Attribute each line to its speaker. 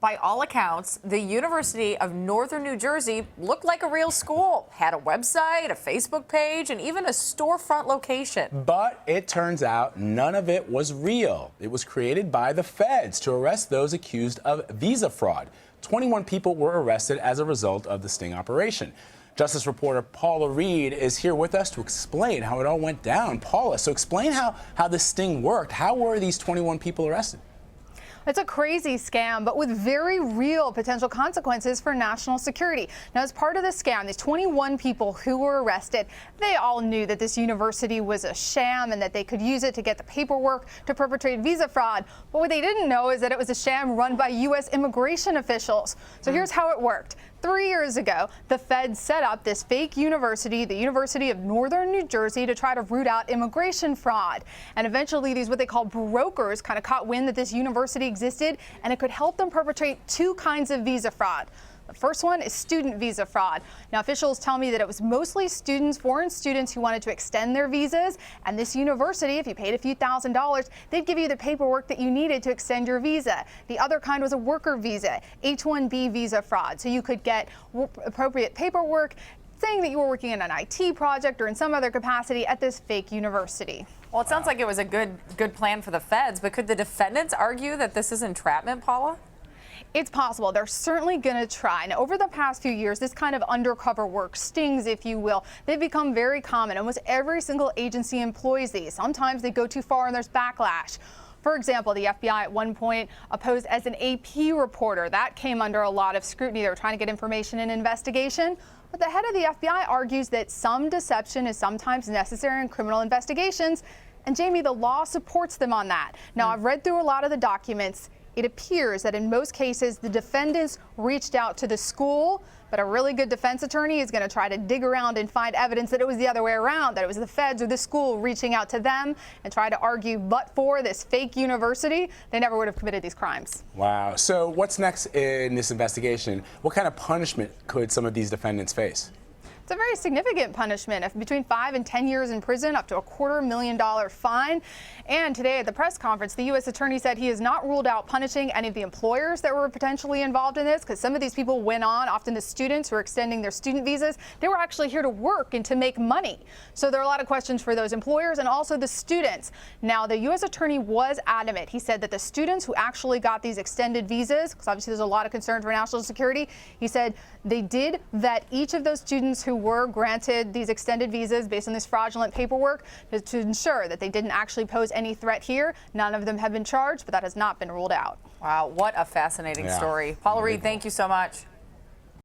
Speaker 1: By all accounts, the University of Northern New Jersey looked like a real school, had a website, a Facebook page, and even a storefront location.
Speaker 2: But it turns out none of it was real. It was created by the feds to arrest those accused of visa fraud. 21 people were arrested as a result of the sting operation. Justice reporter Paula Reed is here with us to explain how it all went down. Paula, so explain how this sting worked. How were these 21 people arrested?
Speaker 3: It's a crazy scam, but with very real potential consequences for national security. Now, as part of the scam, these 21 people who were arrested, they all knew that this university was a sham and that they could use it to get the paperwork to perpetrate visa fraud. But what they didn't know is that it was a sham run by U.S. immigration officials. So here's how it worked. 3 years ago, the feds set up this fake university, the University of Northern New Jersey, to try to root out immigration fraud. And eventually, these what they call brokers kind of caught wind that this university existed, and it could help them perpetrate two kinds of visa fraud. The first one is student visa fraud. Now, officials tell me that it was mostly students, foreign students who wanted to extend their visas. And this university, if you paid a few $1,000s, they'd give you the paperwork that you needed to extend your visa. The other kind was a worker visa, H-1B visa fraud. So you could get appropriate paperwork saying that you were working in an IT project or in some other capacity at this fake university.
Speaker 1: Well, it sounds like it was a good plan for the feds, but could the defendants argue that this is entrapment, Paula?
Speaker 3: It's possible. They're certainly going to try. Now, over the past few years, this kind of undercover work, stings, if you will, they've become very common. Almost every single agency employs these. Sometimes they go too far and there's backlash. For example, the FBI at one point posed as an AP reporter. That came under a lot of scrutiny. They were trying to get information in an investigation. But the head of the FBI argues that some deception is sometimes necessary in criminal investigations. And Jamie, the law supports them on that. Now, I've read through a lot of the documents. It appears that in most cases, the defendants reached out to the school, but a really good defense attorney is going to try to dig around and find evidence that it was the other way around, that it was the feds or the school reaching out to them and try to argue, but for this fake university, they never would have committed these crimes.
Speaker 2: Wow. So what's next in this investigation? What kind of punishment could some of these defendants face?
Speaker 3: It's a very significant punishment of between 5 and 10 years in prison, up to a $250,000 fine. And today at the press conference, the U.S. attorney said he has not ruled out punishing any of the employers that were potentially involved in this, because some of these people went on, often the students who are extending their student visas, they were actually here to work and to make money. So there are a lot of questions for those employers and also the students. Now, the U.S. attorney was adamant. He said that the students who actually got these extended visas, because obviously there's a lot of concern for national security, he said they did vet each of those students who were granted these extended visas based on this fraudulent paperwork to ensure that they didn't actually pose any threat here. None of them have been charged, but that has not been ruled out.
Speaker 1: Wow, what a fascinating story. Paula Reed, thank you so much.